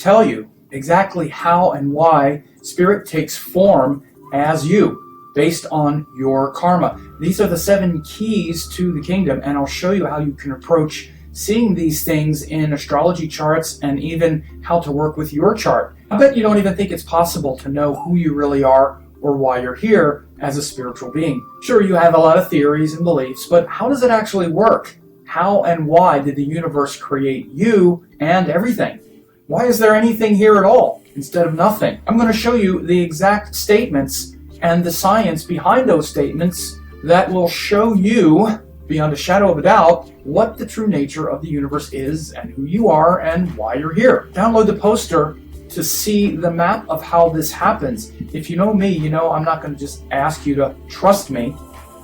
tell you exactly how and why spirit takes form as you, based on your karma. These are the 7 keys to the kingdom, and I'll show you how you can approach seeing these things in astrology charts and even how to work with your chart. I bet you don't even think it's possible to know who you really are or why you're here as a spiritual being. Sure, you have a lot of theories and beliefs, but how does it actually work? How and why did the universe create you and everything? Why is there anything here at all instead of nothing? I'm going to show you the exact statements and the science behind those statements that will show you, beyond a shadow of a doubt, what the true nature of the universe is and who you are and why you're here. Download the poster to see the map of how this happens. If you know me, you know I'm not going to just ask you to trust me.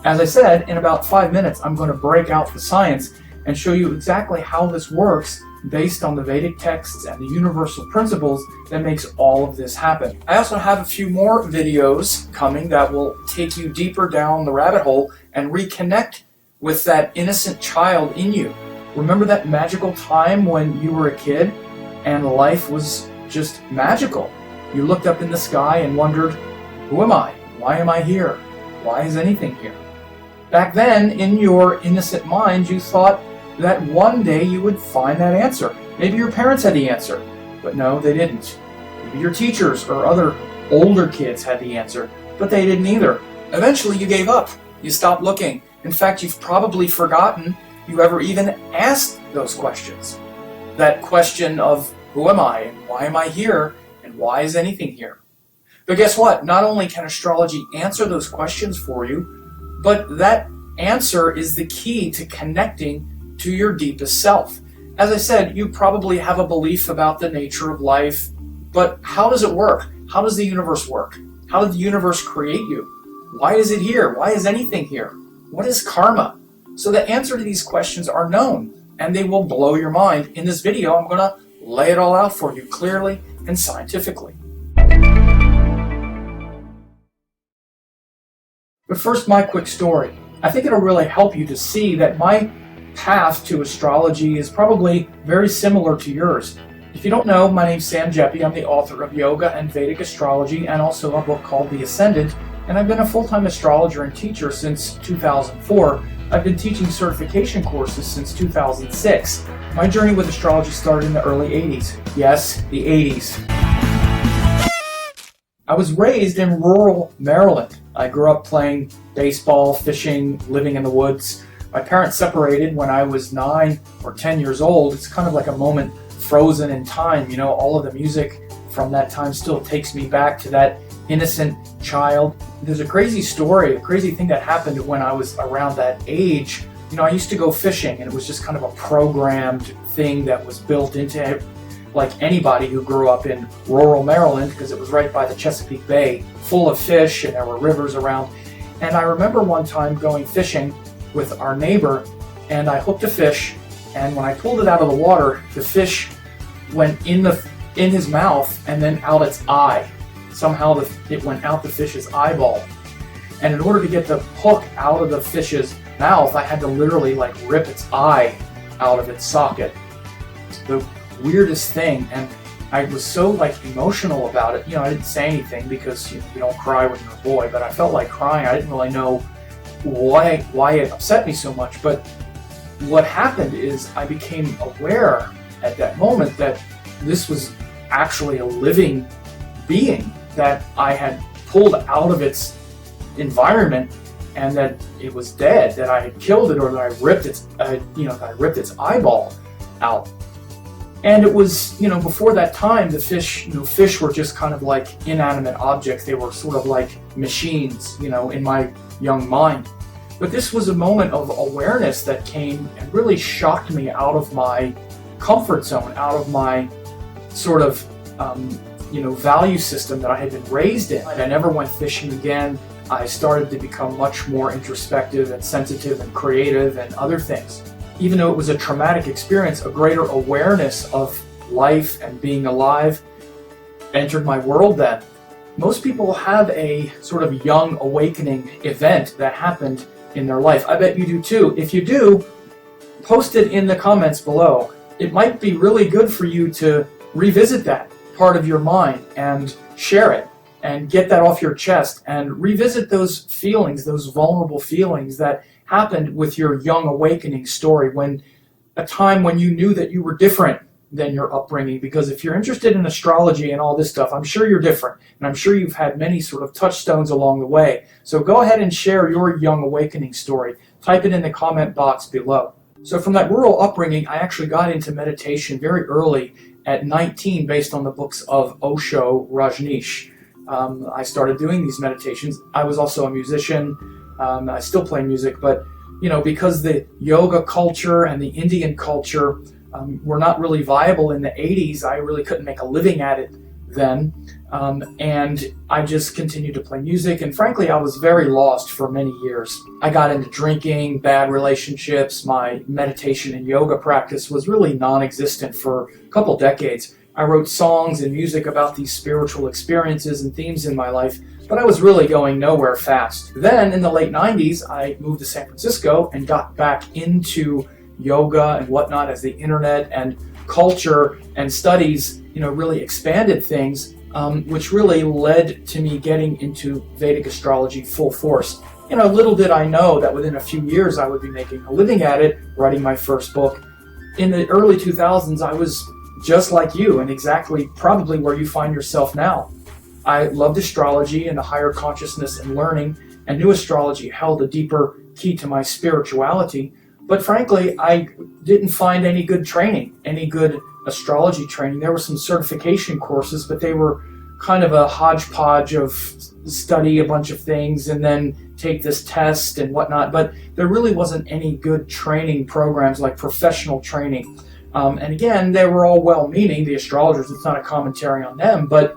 As I said, in about 5 minutes, I'm going to break out the science and show you exactly how this works based on the Vedic texts and the universal principles that makes all of this happen. I also have a few more videos coming that will take you deeper down the rabbit hole and reconnect with that innocent child in you. Remember that magical time when you were a kid and life was just magical? You looked up in the sky and wondered, who am I? Why am I here? Why is anything here? Back then, in your innocent mind, you thought that one day you would find that answer. Maybe your parents had the answer, but no, they didn't. Maybe your teachers or other older kids had the answer, but they didn't either. Eventually you gave up. You stopped looking. In fact, you've probably forgotten you ever even asked those questions. That question of, who am I, and why am I here, and why is anything here? But guess what? Not only can astrology answer those questions for you, but that answer is the key to connecting to your deepest self. As I said, you probably have a belief about the nature of life, but how does it work? How does the universe work? How did the universe create you? Why is it here? Why is anything here? What is karma? So the answer to these questions are known, and they will blow your mind. In this video, I'm going to lay it all out for you clearly and scientifically. But first, my quick story. I think it'll really help you to see that my path to astrology is probably very similar to yours. If you don't know, my name's Sam Jeppy. I'm the author of Yoga and Vedic Astrology and also a book called The Ascendant, and I've been a full-time astrologer and teacher since 2004. I've been teaching certification courses since 2006. My journey with astrology started in the early 80s. Yes, the 80s. I was raised in rural Maryland. I grew up playing baseball, fishing, living in the woods. My parents separated when I was 9 or 10 years old. It's kind of like a moment frozen in time. You know, all of the music from that time still takes me back to that innocent child. There's a crazy story, a crazy thing that happened when I was around that age. You know, I used to go fishing, and it was just kind of a programmed thing that was built into it, like anybody who grew up in rural Maryland, because it was right by the Chesapeake Bay, full of fish, and there were rivers around. And I remember one time going fishing with our neighbor, and I hooked a fish, and when I pulled it out of the water, the fish went in his mouth and then out its eye. Somehow it went out the fish's eyeball. And in order to get the hook out of the fish's mouth, I had to literally rip its eye out of its socket. The weirdest thing, and I was so emotional about it. You know, I didn't say anything because you don't cry when you're a boy, but I felt like crying. I didn't really know why it upset me so much. But what happened is I became aware at that moment that this was actually a living being that I had pulled out of its environment, and that it was dead, that I had killed it, or that I ripped its eyeball out. And it was, before that time, the fish were just kind of like inanimate objects. They were sort of like machines, in my young mind. But this was a moment of awareness that came and really shocked me out of my comfort zone, out of my sort of, value system that I had been raised in. I never went fishing again. I started to become much more introspective and sensitive and creative and other things. Even though it was a traumatic experience, a greater awareness of life and being alive entered my world then. Most people have a sort of young awakening event that happened in their life. I bet you do too. If you do, post it in the comments below. It might be really good for you to revisit that part of your mind and share it and get that off your chest and revisit those feelings, those vulnerable feelings that happened with your young awakening story, when a time when you knew that you were different than your upbringing. Because if you're interested in astrology and all this stuff, I'm sure you're different, and I'm sure you've had many sort of touchstones along the way. So go ahead and share your young awakening story. Type it in the comment box below. So from that rural upbringing, I actually got into meditation very early at 19 based on the books of Osho Rajneesh. I started doing these meditations. I was also a musician. I still play music, but because the yoga culture and the Indian culture were not really viable in the 80s, I really couldn't make a living at it then. And I just continued to play music, and frankly, I was very lost for many years. I got into drinking, bad relationships. My meditation and yoga practice was really non-existent for a couple decades. I wrote songs and music about these spiritual experiences and themes in my life, but I was really going nowhere fast. Then in the late 90s, I moved to San Francisco and got back into yoga and whatnot as the internet and culture and studies, really expanded things, which really led to me getting into Vedic astrology full force. Little did I know that within a few years I would be making a living at it, writing my first book. In the early 2000s, I was just like you, and exactly probably where you find yourself now. I loved astrology and the higher consciousness and learning, and knew astrology held a deeper key to my spirituality. But frankly, I didn't find any good training, any good astrology training. There were some certification courses, but they were kind of a hodgepodge of study a bunch of things and then take this test and whatnot. But there really wasn't any good training programs, like professional training. And again, they were all well-meaning, the astrologers. It's not a commentary on them, but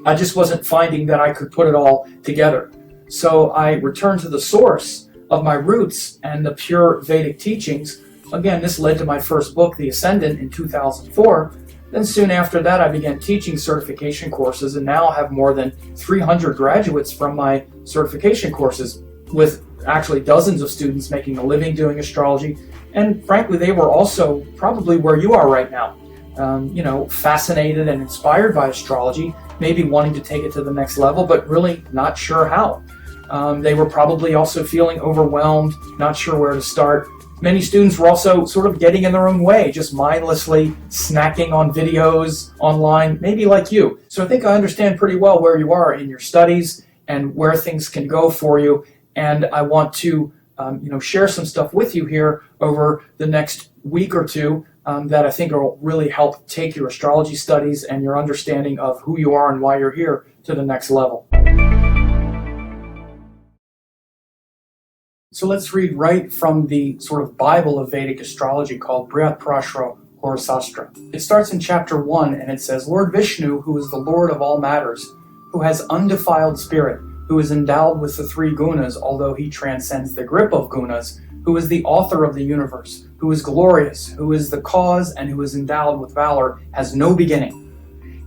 I just wasn't finding that I could put it all together. So I returned to the source of my roots and the pure Vedic teachings. Again, this led to my first book, The Ascendant, in 2004. Then soon after that, I began teaching certification courses, and now have more than 300 graduates from my certification courses, with actually dozens of students making a living doing astrology. And frankly, they were also probably where you are right now, fascinated and inspired by astrology, maybe wanting to take it to the next level, but really not sure how. They were probably also feeling overwhelmed, not sure where to start. Many students were also sort of getting in their own way, just mindlessly snacking on videos online, maybe like you. So I think I understand pretty well where you are in your studies and where things can go for you. And I want to share some stuff with you here over the next week or two that I think will really help take your astrology studies and your understanding of who you are and why you're here to the next level. So let's read right from the sort of Bible of Vedic astrology called Brihat Parashara Horosastra. It starts in chapter 1 and it says, Lord Vishnu, who is the Lord of all matters, who has undefiled spirit, who is endowed with the three gunas, although he transcends the grip of gunas, who is the author of the universe, who is glorious, who is the cause, and who is endowed with valor, has no beginning.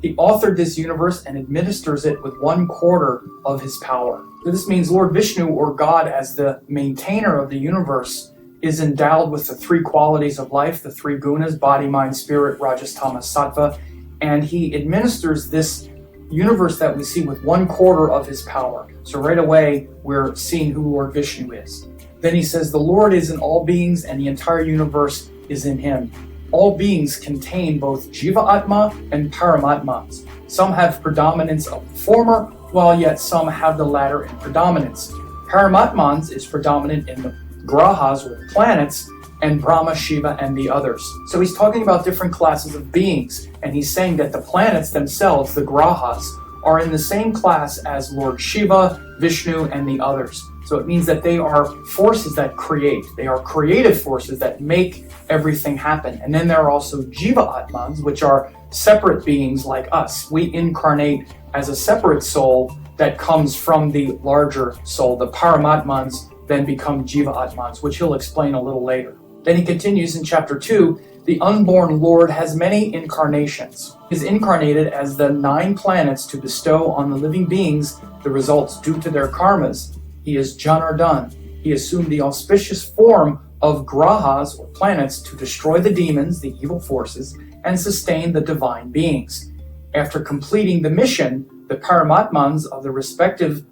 He authored this universe and administers it with 1/4 of his power. So this means Lord Vishnu, or God as the maintainer of the universe, is endowed with the three qualities of life, the three gunas, body, mind, spirit, rajas, tamas, sattva, and he administers this universe that we see with 1/4 of his power. So right away, we're seeing who Lord Vishnu is. Then he says, the Lord is in all beings and the entire universe is in him. All beings contain both Jiva Atma and Paramatmas. Some have predominance of the former, while yet some have the latter in predominance. Paramatmans is predominant in the grahas, or the planets, and Brahma, Shiva, and the others. So he's talking about different classes of beings, and he's saying that the planets themselves, the grahas, are in the same class as Lord Shiva, Vishnu, and the others. So it means that they are forces that create. They are creative forces that make everything happen. And then there are also Jiva Atmans, which are separate beings like us. We incarnate as a separate soul that comes from the larger soul. The Paramatmans then become Jiva Atmans, which he'll explain a little later. Then he continues in chapter 2, the unborn Lord has many incarnations. He is incarnated as the 9 planets to bestow on the living beings the results due to their karmas. He is Janardhan. He assumed the auspicious form of grahas, or planets, to destroy the demons, the evil forces, and sustain the divine beings. After completing the mission, the Paramatmans of the respective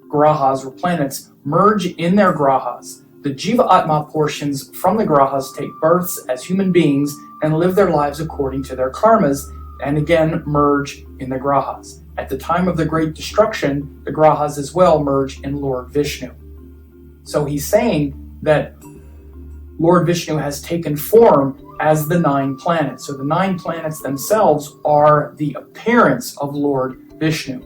grahas or planets merge in their grahas. The Jiva Atma portions from the grahas take births as human beings and live their lives according to their karmas, and again merge in the grahas. At the time of the Great Destruction, the grahas as well merge in Lord Vishnu. So he's saying that Lord Vishnu has taken form as the 9 planets. So the 9 planets themselves are the appearance of Lord Vishnu.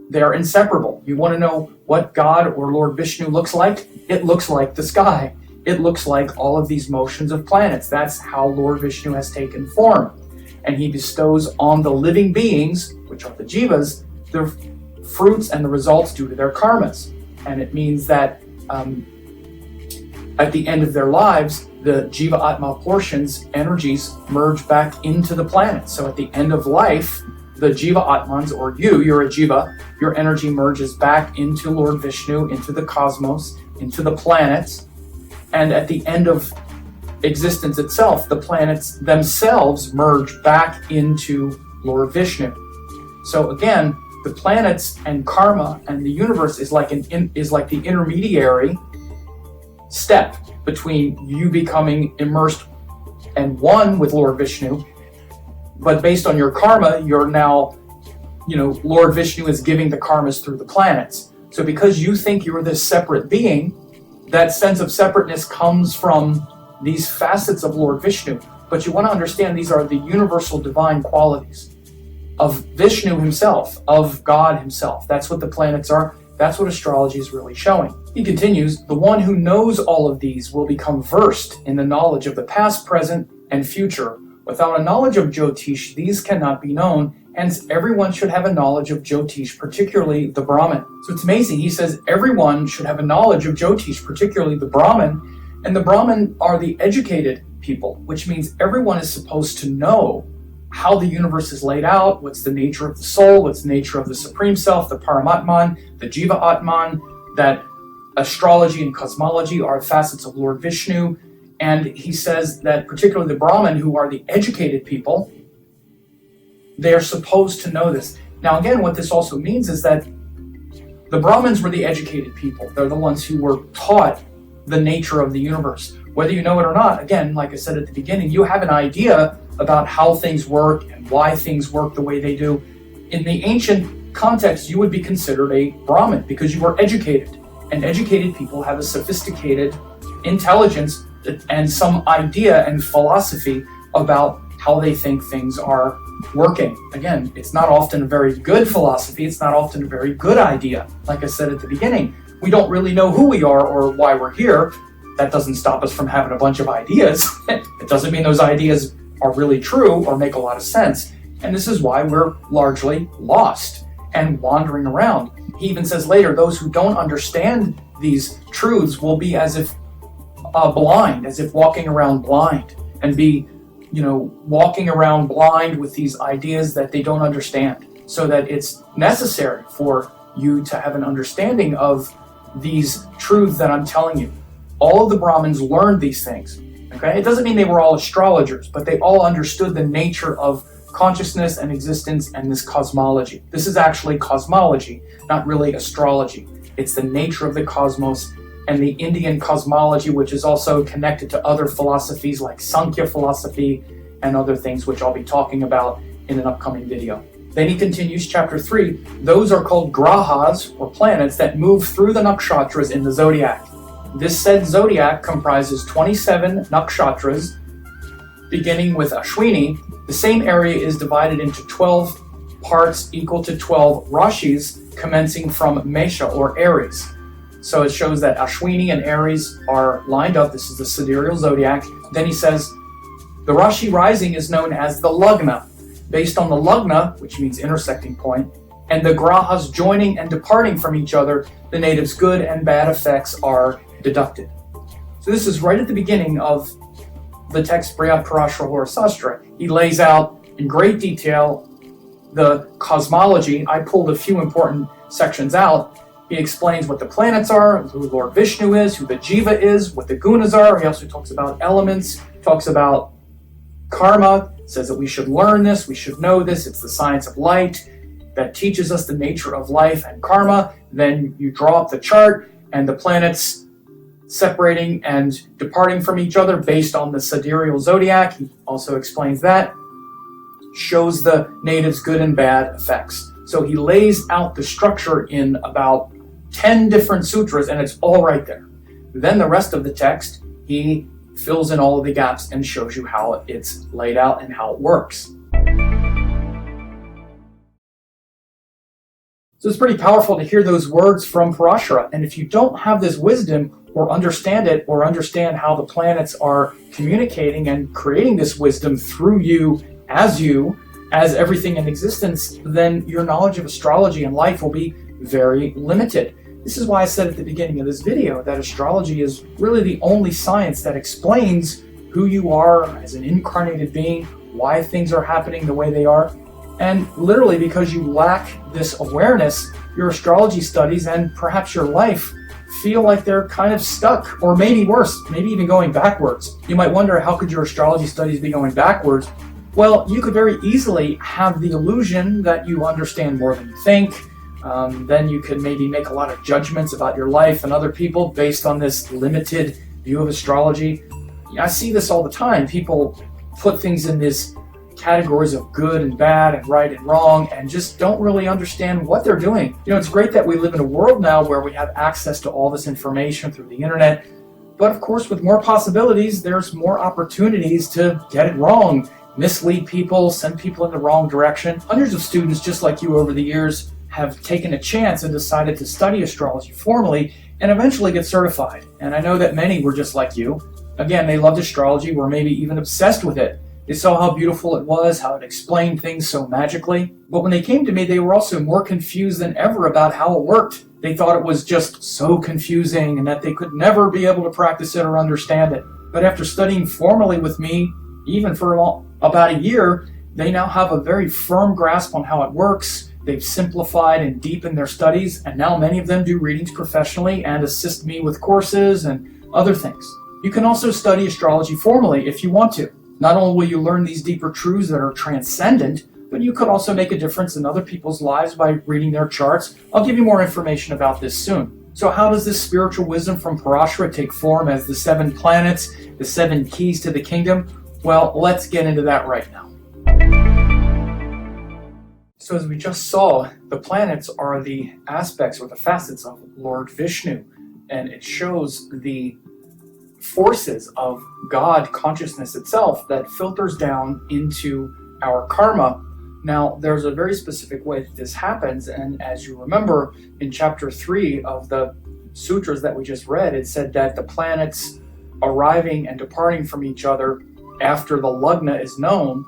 They are inseparable. You want to know what God or Lord Vishnu looks like? It looks like the sky. It looks like all of these motions of planets. That's how Lord Vishnu has taken form. And he bestows on the living beings, which are the jivas, the fruits and the results due to their karmas. And it means that at the end of their lives, the Jiva Atma portions, energies, merge back into the planet. So at the end of life, the Jiva Atmans, or you're a Jiva, your energy merges back into Lord Vishnu, into the cosmos, into the planets. And at the end of existence itself, the planets themselves merge back into Lord Vishnu. So again, the planets and karma and the universe is like the intermediary step between you becoming immersed and one with Lord Vishnu. But based on your karma, you're now, Lord Vishnu is giving the karmas through the planets. So because you think you're this separate being, that sense of separateness comes from these facets of Lord Vishnu. But you want to understand these are the universal divine qualities of Vishnu himself, of God himself. That's what the planets are. That's what astrology is really showing. He continues, the one who knows all of these will become versed in the knowledge of the past, present, and future. Without a knowledge of Jyotish, these cannot be known. Hence, everyone should have a knowledge of Jyotish, particularly the Brahmin. So it's amazing. He says everyone should have a knowledge of Jyotish, particularly the Brahmin. And the Brahmin are the educated people, which means everyone is supposed to know how the universe is laid out, what's the nature of the soul, what's the nature of the Supreme Self, the Paramatman, the Jiva Atman, that astrology and cosmology are facets of Lord Vishnu. And he says that particularly the Brahmin, who are the educated people, they are supposed to know this. Now again, what this also means is that the Brahmins were the educated people. They're the ones who were taught the nature of the universe. Whether you know it or not, again, like I said at the beginning, you have an idea about how things work and why things work the way they do. In the ancient context, you would be considered a Brahmin because you were educated. And educated people have a sophisticated intelligence and some idea and philosophy about how they think things are working. Again, it's not often a very good philosophy. It's not often a very good idea. Like I said at the beginning, we don't really know who we are or why we're here. That doesn't stop us from having a bunch of ideas. It doesn't mean those ideas are really true or make a lot of sense. And this is why we're largely lost and wandering around. He even says later, those who don't understand these truths will be as if blind, as if walking around blind, and be, walking around blind with these ideas that they don't understand. So that it's necessary for you to have an understanding of these truths that I'm telling you. All of the Brahmins learned these things. Okay, it doesn't mean they were all astrologers, but they all understood the nature of consciousness and existence and this cosmology. This is actually cosmology, not really astrology. It's the nature of the cosmos and the Indian cosmology, which is also connected to other philosophies like Sankhya philosophy and other things, which I'll be talking about in an upcoming video. Then he continues, chapter 3, those are called grahas, or planets, that move through the nakshatras in the zodiac. This said zodiac comprises 27 nakshatras, beginning with Ashwini. The same area is divided into 12 parts equal to 12 rashis, commencing from Mesha, or Aries. So it shows that Ashwini and Aries are lined up. This is the sidereal zodiac. Then he says, the Rashi rising is known as the Lagna, based on the Lagna, which means intersecting point, and the grahas joining and departing from each other, the native's good and bad effects are deducted. So this is right at the beginning of the text Brihad Parashara Sastra. He lays out in great detail the cosmology. I pulled a few important sections out. He explains what the planets are, who Lord Vishnu is, who the Jiva is, what the gunas are. He also talks about elements, talks about karma, It says that we should learn this, we should know this. It's the science of light that teaches us the nature of life and karma. Then you draw up the chart and the planets separating and departing from each other based on the sidereal zodiac. He also explains that. Shows the natives' good and bad effects. So he lays out the structure in about 10 different sutras, and it's all right there. Then the rest of the text, he fills in all of the gaps and shows you how it's laid out and how it works. So it's pretty powerful to hear those words from Parashara. And if you don't have this wisdom or understand it or understand how the planets are communicating and creating this wisdom through you, as everything in existence, then your knowledge of astrology and life will be very limited. This is why I said at the beginning of this video that astrology is really the only science that explains who you are as an incarnated being, why things are happening the way they are. And literally because you lack this awareness, your astrology studies and perhaps your life feel like they're kind of stuck, or maybe worse, maybe even going backwards. You might wonder, how could your astrology studies be going backwards? Well, you could very easily have the illusion that you understand more than you think. Then you could maybe make a lot of judgments about your life and other people based on this limited view of astrology. I see this all the time. People put things in these categories of good and bad and right and wrong and just don't really understand what they're doing. You know, it's great that we live in a world now where we have access to all this information through the internet. But of course, with more possibilities, there's more opportunities to get it wrong, mislead people, send people in the wrong direction. Hundreds of students just like you over the years have taken a chance and decided to study astrology formally and eventually get certified. And I know that many were just like you. Again, they loved astrology, were maybe even obsessed with it. They saw how beautiful it was, how it explained things so magically. But when they came to me, they were also more confused than ever about how it worked. They thought it was just so confusing and that they could never be able to practice it or understand it. But after studying formally with me, even for about a year, they now have a very firm grasp on how it works. They've simplified and deepened their studies, and now many of them do readings professionally and assist me with courses and other things. You can also study astrology formally if you want to. Not only will you learn these deeper truths that are transcendent, but you could also make a difference in other people's lives by reading their charts. I'll give you more information about this soon. So how does this spiritual wisdom from Parashara take form as the 7 planets, the 7 keys to the kingdom? Well, let's get into that right now. So as we just saw, the planets are the aspects or the facets of Lord Vishnu, and it shows the forces of God consciousness itself that filters down into our karma. Now, there's a very specific way that this happens, and as you remember in chapter 3 of the sutras that we just read, it said that the planets arriving and departing from each other after the lagna is known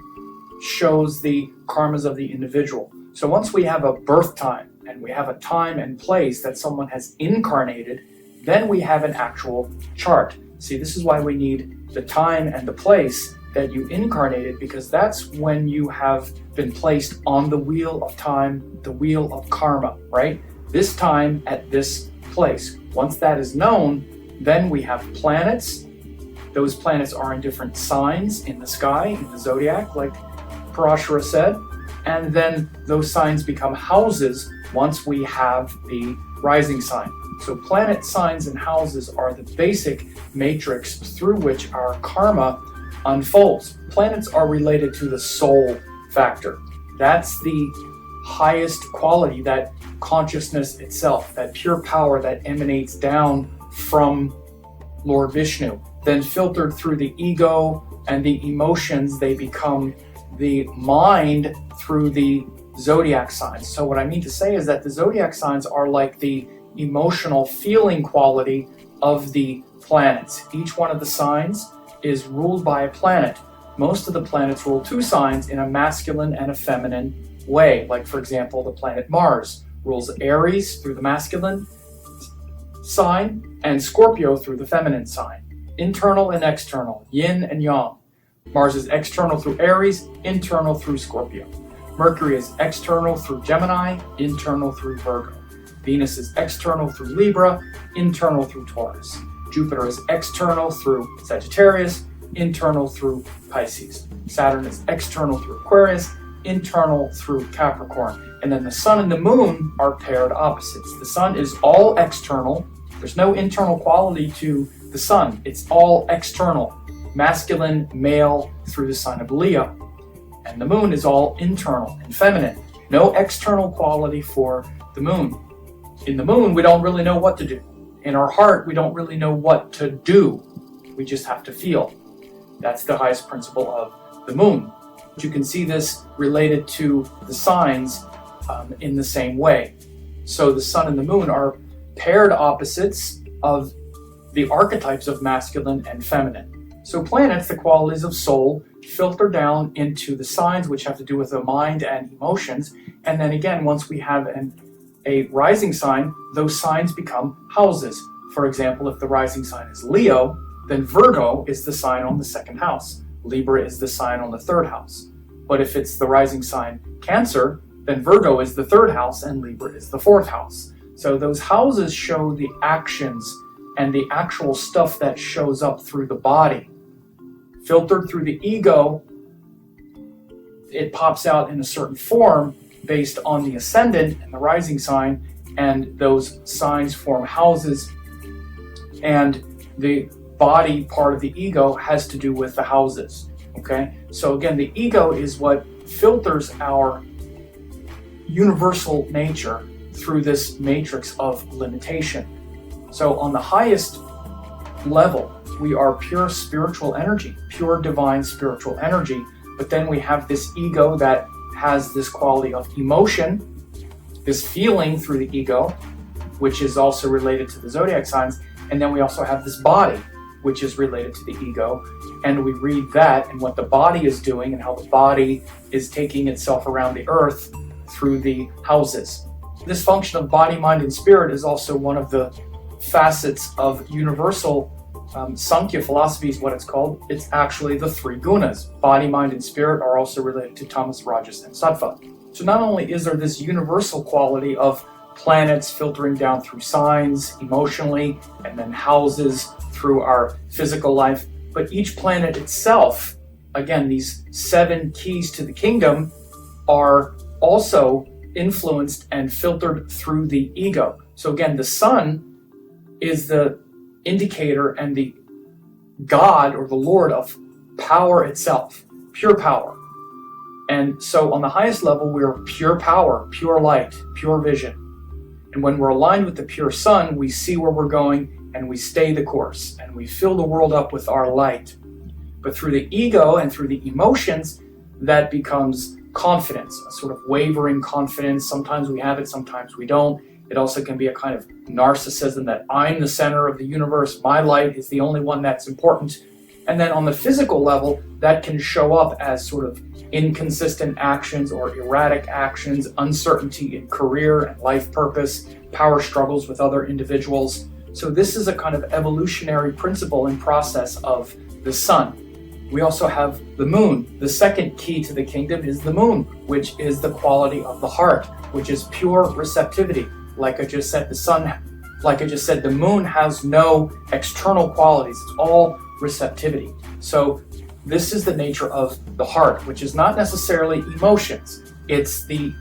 shows the karmas of the individual. So once we have a birth time and we have a time and place that someone has incarnated, then we have an actual chart. See, this is why we need the time and the place that you incarnated, because that's when you have been placed on the wheel of time, the wheel of karma, right? This time at this place. Once that is known, then we have planets. Those planets are in different signs in the sky, in the zodiac, like Parashara said. And then those signs become houses once we have the rising sign. So planet signs and houses are the basic matrix through which our karma unfolds. Planets are related to the soul factor. That's the highest quality, that consciousness itself, that pure power that emanates down from Lord Vishnu. Then filtered through the ego and the emotions, they become the mind through the zodiac signs. So what I mean to say is that the zodiac signs are like the emotional feeling quality of the planets. Each one of the signs is ruled by a planet. Most of the planets rule 2 signs in a masculine and a feminine way. Like, for example, the planet Mars rules Aries through the masculine sign and Scorpio through the feminine sign. Internal and external, yin and yang. Mars is external through Aries, internal through Scorpio. Mercury is external through Gemini, internal through Virgo. Venus is external through Libra, internal through Taurus. Jupiter is external through Sagittarius, internal through Pisces. Saturn is external through Aquarius, internal through Capricorn. And then the sun and the moon are paired opposites. The sun is all external. There's no internal quality to the sun. It's all external, masculine, male through the sign of Leo. And the moon is all internal and feminine. No external quality for the moon. In the moon, we don't really know what to do. In our heart, we don't really know what to do. We just have to feel. That's the highest principle of the moon. You can see this related to the signs in the same way. So the sun and the moon are paired opposites of the archetypes of masculine and feminine. So planets, the qualities of soul, filter down into the signs, which have to do with the mind and emotions. And then again, once we have a rising sign, those signs become houses. For example, if the rising sign is Leo, then Virgo is the sign on the second house. Libra is the sign on the third house. But if it's the rising sign Cancer, then Virgo is the third house and Libra is the fourth house. So those houses show the actions and the actual stuff that shows up through the body. Filtered through the ego, it pops out in a certain form based on the ascendant and the rising sign, and those signs form houses, and the body part of the ego has to do with the houses. Okay, so again, the ego is what filters our universal nature through this matrix of limitation. So on the highest level, we are pure spiritual energy, pure divine spiritual energy, but then we have this ego that has this quality of emotion, this feeling through the ego, which is also related to the zodiac signs, and then we also have this body, which is related to the ego, and we read that and what the body is doing and how the body is taking itself around the earth through the houses. This function of body, mind, and spirit is also one of the facets of universal Sankhya philosophy is what it's called. It's actually the three gunas. Body, mind, and spirit are also related to tamas, rajas, and sattva. So not only is there this universal quality of planets filtering down through signs emotionally, and then houses through our physical life, but each planet itself, again, these 7 keys to the kingdom, are also influenced and filtered through the ego. So again, the sun is the indicator and the God or the Lord of power itself, pure power. And so on the highest level, we are pure power, pure light, pure vision. And when we're aligned with the pure sun, we see where we're going and we stay the course and we fill the world up with our light. But through the ego and through the emotions, that becomes confidence, a sort of wavering confidence. Sometimes we have it, sometimes we don't. It also can be a kind of narcissism that I'm the center of the universe, my light is the only one that's important. And then on the physical level, that can show up as sort of inconsistent actions or erratic actions, uncertainty in career and life purpose, power struggles with other individuals. So this is a kind of evolutionary principle and process of the sun. We also have the moon. The second key to the kingdom is the moon, which is the quality of the heart, which is pure receptivity. Like I just said, the moon has no external qualities. It's all receptivity. So this is the nature of the heart, which is not necessarily emotions. It's the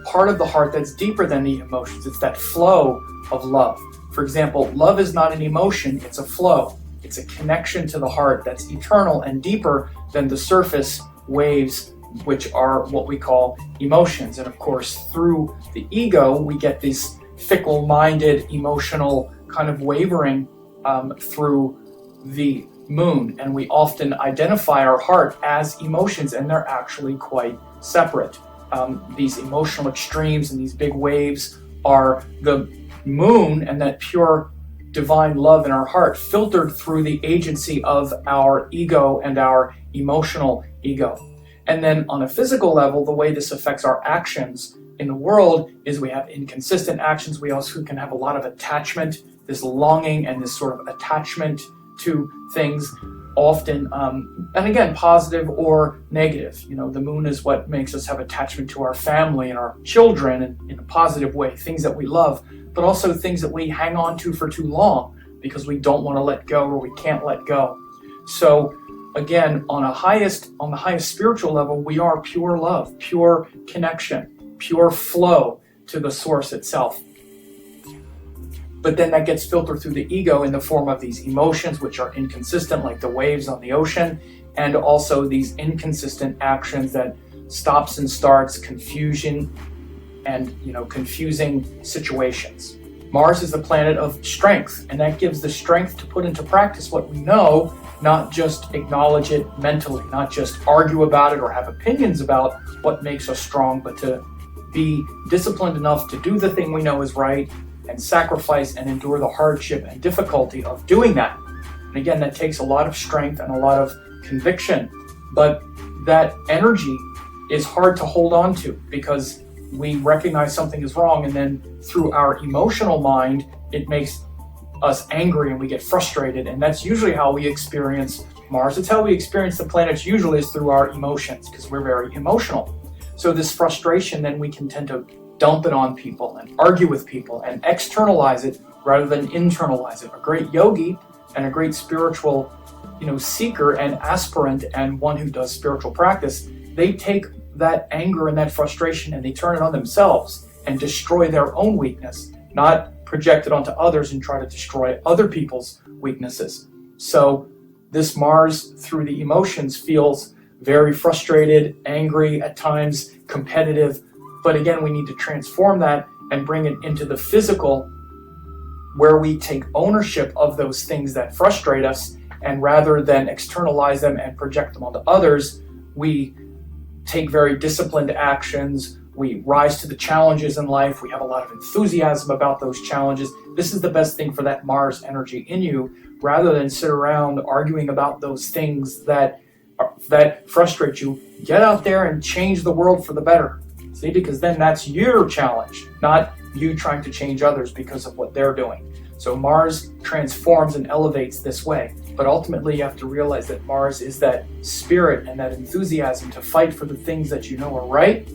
part of the heart that's deeper than the emotions. It's that flow of love. For example, love is not an emotion, it's a flow. It's a connection to the heart that's eternal and deeper than the surface waves, which are what we call emotions. And of course, through the ego, we get these fickle-minded, emotional kind of wavering through the moon. And we often identify our heart as emotions, and they're actually quite separate. These emotional extremes and these big waves are the moon and that pure divine love in our heart, filtered through the agency of our ego and our emotional ego. And then on a physical level, the way this affects our actions in the world is we have inconsistent actions. We also can have a lot of attachment, this longing and this sort of attachment to things, often, and again, positive or negative. You know, the moon is what makes us have attachment to our family and our children in a positive way, things that we love, but also things that we hang on to for too long because we don't want to let go or we can't let go. So again, on the highest spiritual level, we are pure love, pure connection, pure flow to the source itself. But then that gets filtered through the ego in the form of these emotions, which are inconsistent, like the waves on the ocean, and also these inconsistent actions that stops and starts, confusion, and confusing situations. Mars is the planet of strength, and that gives the strength to put into practice what we know, not just acknowledge it mentally, not just argue about it or have opinions about what makes us strong, but to be disciplined enough to do the thing we know is right and sacrifice and endure the hardship and difficulty of doing that. And again, that takes a lot of strength and a lot of conviction, but that energy is hard to hold on to because we recognize something is wrong, and then through our emotional mind, it makes us angry and we get frustrated, and that's usually how we experience Mars. It's how we experience the planets usually, is through our emotions, because we're very emotional. So this frustration, then we can tend to dump it on people and argue with people and externalize it rather than internalize it. A great yogi and a great spiritual seeker and aspirant and one who does spiritual practice, they take that anger and that frustration and they turn it on themselves and destroy their own weakness, not project it onto others and try to destroy other people's weaknesses. So this Mars, through the emotions, feels very frustrated, angry, at times competitive. But again, we need to transform that and bring it into the physical, where we take ownership of those things that frustrate us, and rather than externalize them and project them onto others, we take very disciplined actions. We rise to the challenges in life. We have a lot of enthusiasm about those challenges. This is the best thing for that Mars energy in you, rather than sit around arguing about those things that frustrate you. Get out there and change the world for the better. See, because then that's your challenge, not you trying to change others because of what they're doing. So Mars transforms and elevates this way. But ultimately, you have to realize that Mars is that spirit and that enthusiasm to fight for the things that you know are right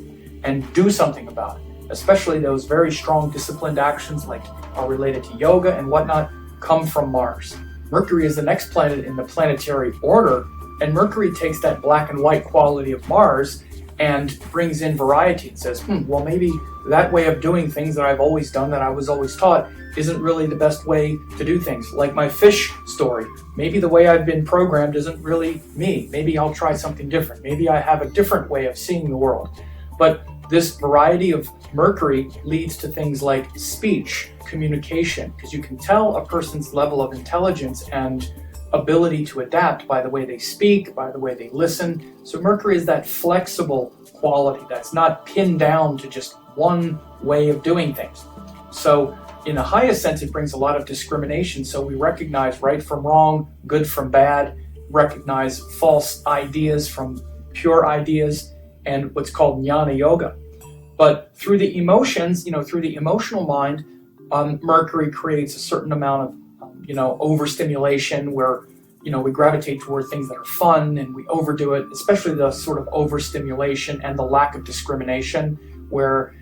and do something about it. Especially those very strong disciplined actions like are related to yoga and whatnot come from Mars. Mercury is the next planet in the planetary order, and Mercury takes that black and white quality of Mars and brings in variety and says, well, maybe that way of doing things that I've always done, that I was always taught, isn't really the best way to do things. Like my fish story. Maybe the way I've been programmed isn't really me. Maybe I'll try something different. Maybe I have a different way of seeing the world. But this variety of Mercury leads to things like speech, communication, because you can tell a person's level of intelligence and ability to adapt by the way they speak, by the way they listen. So Mercury is that flexible quality that's not pinned down to just one way of doing things. So in the highest sense, it brings a lot of discrimination. So we recognize right from wrong, good from bad, recognize false ideas from pure ideas, and what's called jnana yoga. But through the emotions, through the emotional mind, Mercury creates a certain amount of overstimulation where, we gravitate toward things that are fun and we overdo it, especially the sort of overstimulation and the lack of discrimination where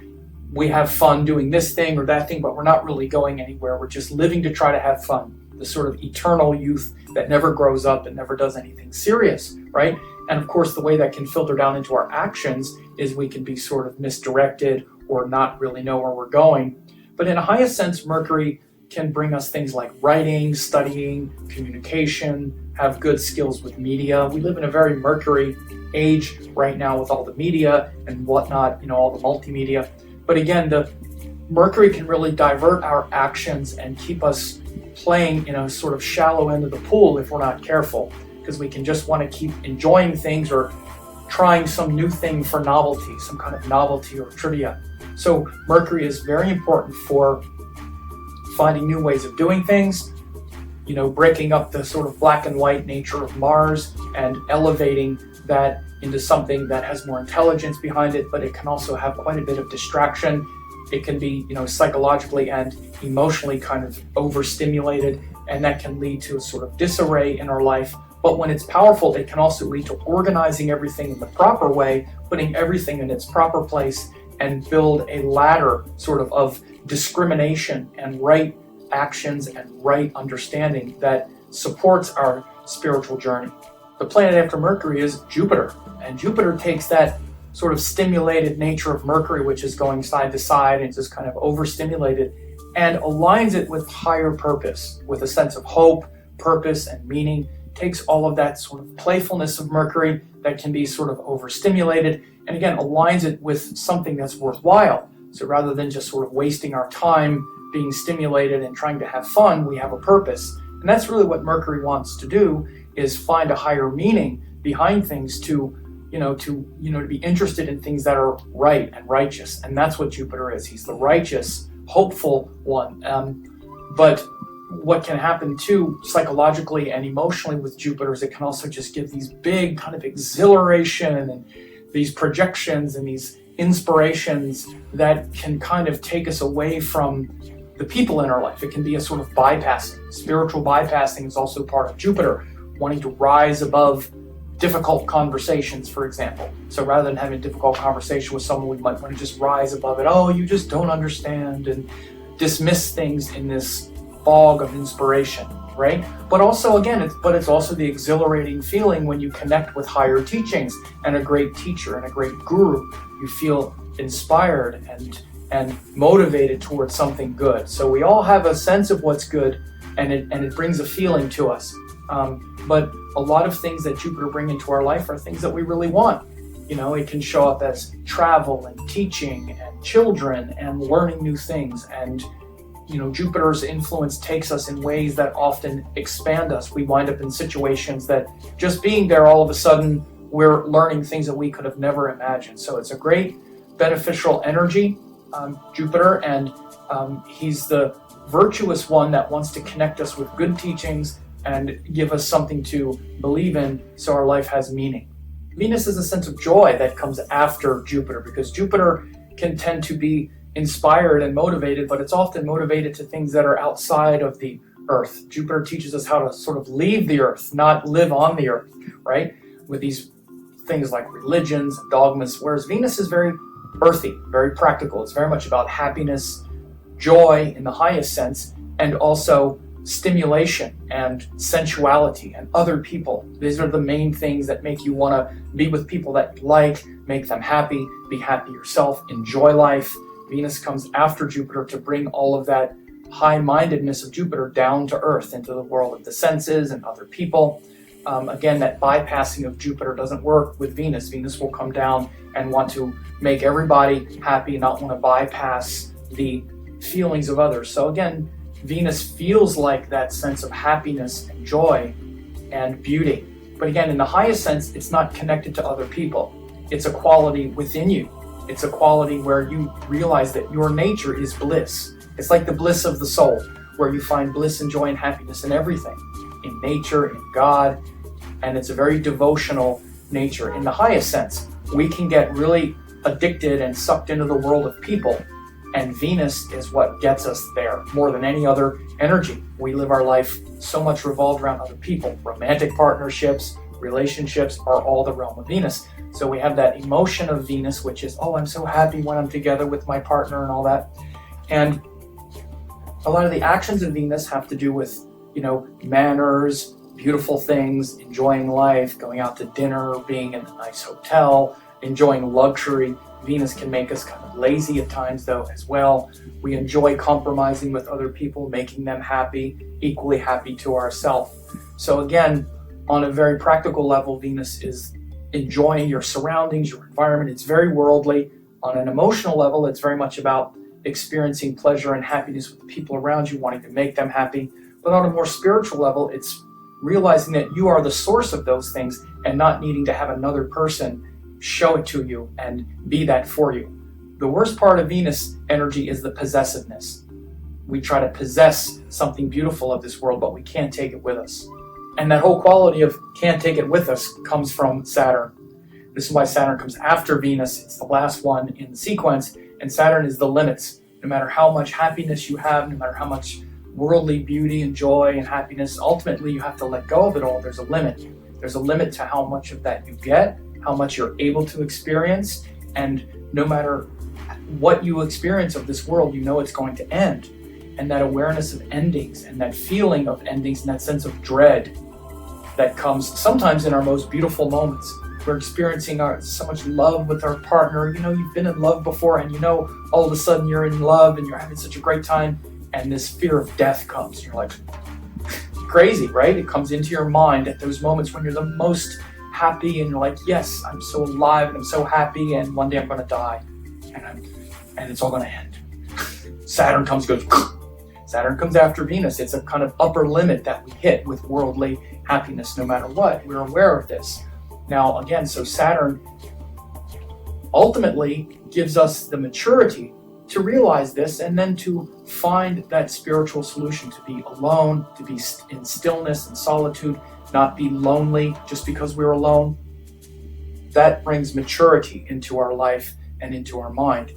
we have fun doing this thing or that thing, but we're not really going anywhere. We're just living to try to have fun. The sort of eternal youth that never grows up and never does anything serious, right? And of course, the way that can filter down into our actions is we can be sort of misdirected or not really know where we're going. But in a highest sense, Mercury can bring us things like writing, studying, communication, have good skills with media. We live in a very Mercury age right now with all the media and whatnot, all the multimedia. But again, the Mercury can really divert our actions and keep us playing in a sort of shallow end of the pool if we're not careful, because we can just want to keep enjoying things or trying some new thing for novelty, some kind of novelty or trivia. So Mercury is very important for finding new ways of doing things, breaking up the sort of black and white nature of Mars and elevating that into something that has more intelligence behind it, but it can also have quite a bit of distraction. It can be, psychologically and emotionally kind of overstimulated, and that can lead to a sort of disarray in our life. But when it's powerful, it can also lead to organizing everything in the proper way, putting everything in its proper place, and build a ladder sort of discrimination and right actions and right understanding that supports our spiritual journey. the planet after Mercury is Jupiter. And Jupiter takes that sort of stimulated nature of Mercury, which is going side to side and just kind of overstimulated, and aligns it with higher purpose, with a sense of hope, purpose, and meaning. Takes all of that sort of playfulness of Mercury that can be sort of overstimulated, and again, aligns it with something that's worthwhile. So rather than just sort of wasting our time being stimulated and trying to have fun, we have a purpose. And that's really what Mercury wants to do, is find a higher meaning behind things, to be interested in things that are right and righteous. And that's what Jupiter is. He's the righteous, hopeful one. But what can happen too, psychologically and emotionally with Jupiter, is it can also just give these big kind of exhilaration and these projections and these inspirations that can kind of take us away from the people in our life. It can be a sort of bypassing. Spiritual bypassing is also part of Jupiter, wanting to rise above difficult conversations, for example. So rather than having a difficult conversation with someone, we might want to just rise above it. Oh, you just don't understand, and dismiss things in this fog of inspiration, right? But also, again, it's also the exhilarating feeling when you connect with higher teachings and a great teacher and a great guru. You feel inspired and motivated towards something good. So we all have a sense of what's good, and it brings a feeling to us. But a lot of things that Jupiter bring into our life are things that we really want. It can show up as travel and teaching and children and learning new things. And, Jupiter's influence takes us in ways that often expand us. We wind up in situations that just being there, all of a sudden, we're learning things that we could have never imagined. So it's a great beneficial energy, Jupiter, and he's the virtuous one that wants to connect us with good teachings and give us something to believe in, so our life has meaning. Venus is a sense of joy that comes after Jupiter, because Jupiter can tend to be inspired and motivated, but it's often motivated to things that are outside of the Earth. Jupiter teaches us how to sort of leave the Earth, not live on the Earth, right? With these things like religions and dogmas, whereas Venus is very earthy, very practical. It's very much about happiness, joy in the highest sense, and also stimulation and sensuality and other people. These are the main things that make you want to be with people that you like, make them happy, be happy yourself, enjoy life. Venus comes after Jupiter to bring all of that high-mindedness of Jupiter down to Earth, into the world of the senses and other people. Again, that bypassing of Jupiter doesn't work with Venus. Venus will come down and want to make everybody happy, not want to bypass the feelings of others. So again, Venus feels like that sense of happiness and joy and beauty. But again, in the highest sense, it's not connected to other people. It's a quality within you. It's a quality where you realize that your nature is bliss. It's like the bliss of the soul, where you find bliss and joy and happiness in everything, in nature, in God, and it's a very devotional nature. In the highest sense, we can get really addicted and sucked into the world of people, and Venus is what gets us there more than any other energy. We live our life so much revolved around other people. Romantic partnerships, relationships are all the realm of Venus. So we have that emotion of Venus, which is, oh, I'm so happy when I'm together with my partner and all that. And a lot of the actions of Venus have to do with, manners, beautiful things, enjoying life, going out to dinner, being in a nice hotel, enjoying luxury. Venus can make us kind of lazy at times, though, as well. We enjoy compromising with other people, making them happy, equally happy to ourselves. So again, on a very practical level, Venus is enjoying your surroundings, your environment. It's very worldly. On an emotional level, it's very much about experiencing pleasure and happiness with the people around you, wanting to make them happy. But on a more spiritual level, it's realizing that you are the source of those things and not needing to have another person show it to you and be that for you. The worst part of Venus energy is the possessiveness. We try to possess something beautiful of this world, but we can't take it with us. And that whole quality of can't take it with us comes from Saturn. This is why Saturn comes after Venus. It's the last one in the sequence, and Saturn is the limits. No matter how much happiness you have, no matter how much worldly beauty and joy and happiness, ultimately you have to let go of it all. There's a limit. There's a limit to how much of that you get, how much you're able to experience, and no matter what you experience of this world, it's going to end. And that awareness of endings and that feeling of endings and that sense of dread that comes sometimes in our most beautiful moments. We're experiencing so much love with our partner. You've been in love before, and all of a sudden you're in love and you're having such a great time, and this fear of death comes. You're like, crazy, right? It comes into your mind at those moments when you're the most happy, and you're like, yes, I'm so alive and I'm so happy, and one day I'm going to die, and it's all going to end. Saturn comes after Venus. It's a kind of upper limit that we hit with worldly happiness no matter what. We're aware of this. Now, again, so Saturn ultimately gives us the maturity to realize this, and then to find that spiritual solution, to be alone, to be in stillness and solitude, not be lonely just because we're alone. That brings maturity into our life and into our mind.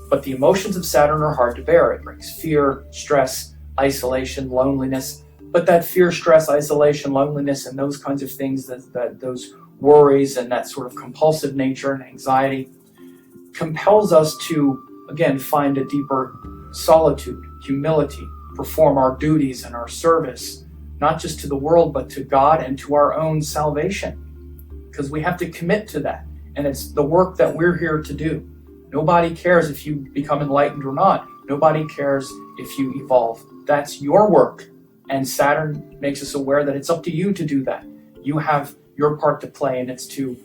But the emotions of Saturn are hard to bear. It brings fear, stress, isolation, loneliness. But that fear, stress, isolation, loneliness, and those kinds of things, that those worries and that sort of compulsive nature and anxiety compels us to, again, find a deeper solitude, humility, perform our duties and our service, not just to the world, but to God and to our own salvation. Because we have to commit to that. And it's the work that we're here to do. Nobody cares if you become enlightened or not. Nobody cares if you evolve. That's your work. And Saturn makes us aware that it's up to you to do that. You have your part to play, and it's to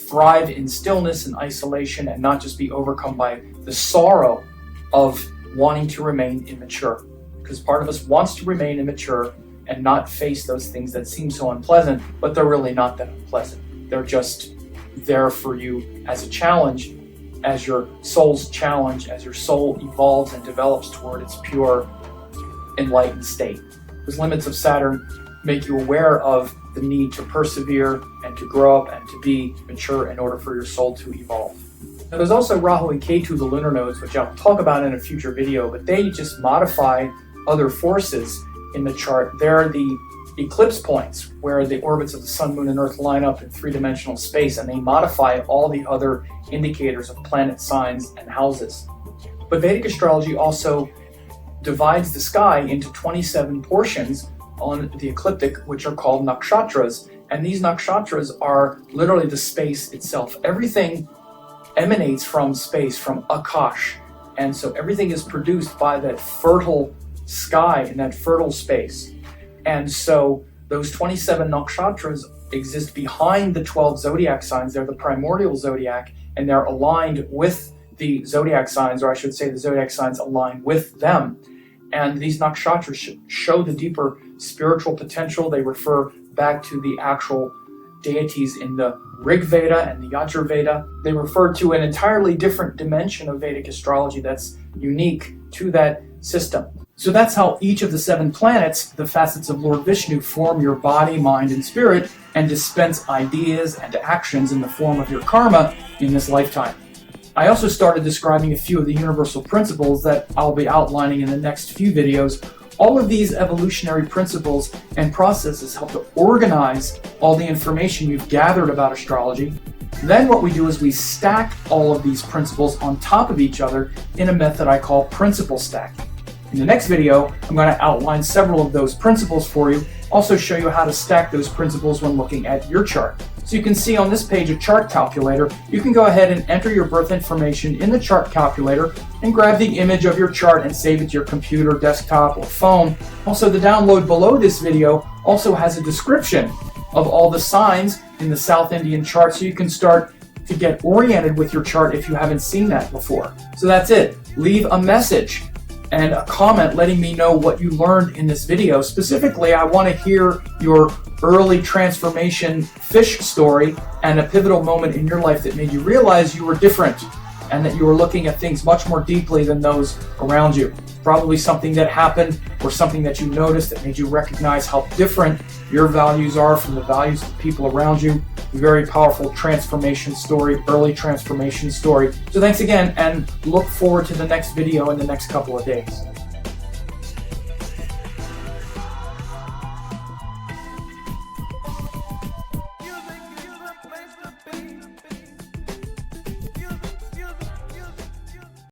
thrive in stillness and isolation and not just be overcome by the sorrow of wanting to remain immature. Because part of us wants to remain immature and not face those things that seem so unpleasant, but they're really not that unpleasant. They're just there for you as a challenge, as your soul's challenge, as your soul evolves and develops toward its pure, enlightened state. Those limits of Saturn make you aware of the need to persevere and to grow up and to be mature in order for your soul to evolve. Now, there's also Rahu and Ketu, the lunar nodes, which I'll talk about in a future video, but they just modify other forces in the chart. They're the eclipse points where the orbits of the sun, moon, and earth line up in three-dimensional space, and they modify all the other indicators of planet signs and houses. But Vedic astrology also divides the sky into 27 portions on the ecliptic, which are called nakshatras. And these nakshatras are literally the space itself. Everything emanates from space, from Akash. And so everything is produced by that fertile sky and that fertile space. And so those 27 nakshatras exist behind the 12 zodiac signs. They're the primordial zodiac, and they're aligned with the zodiac signs, or I should say the zodiac signs align with them. And these nakshatras show the deeper spiritual potential. They refer back to the actual deities in the Rig Veda and the Yajur Veda. They refer to an entirely different dimension of Vedic astrology that's unique to that system. So that's how each of the 7 planets, the facets of Lord Vishnu, form your body, mind, and spirit, and dispense ideas and actions in the form of your karma in this lifetime. I also started describing a few of the universal principles that I'll be outlining in the next few videos. All of these evolutionary principles and processes help to organize all the information you've gathered about astrology. Then what we do is we stack all of these principles on top of each other in a method I call principle stacking. In the next video, I'm going to outline several of those principles for you, also show you how to stack those principles when looking at your chart. So you can see on this page a chart calculator. You can go ahead and enter your birth information in the chart calculator and grab the image of your chart and save it to your computer, desktop, or phone. Also, the download below this video also has a description of all the signs in the South Indian chart, so you can start to get oriented with your chart if you haven't seen that before. So that's it. Leave a message and a comment letting me know what you learned in this video. Specifically, I want to hear your early transformation fish story and a pivotal moment in your life that made you realize you were different and that you were looking at things much more deeply than those around you. Probably something that happened or something that you noticed that made you recognize how different your values are from the values of the people around you. A very powerful transformation story, early transformation story. So thanks again, and look forward to the next video in the next couple of days.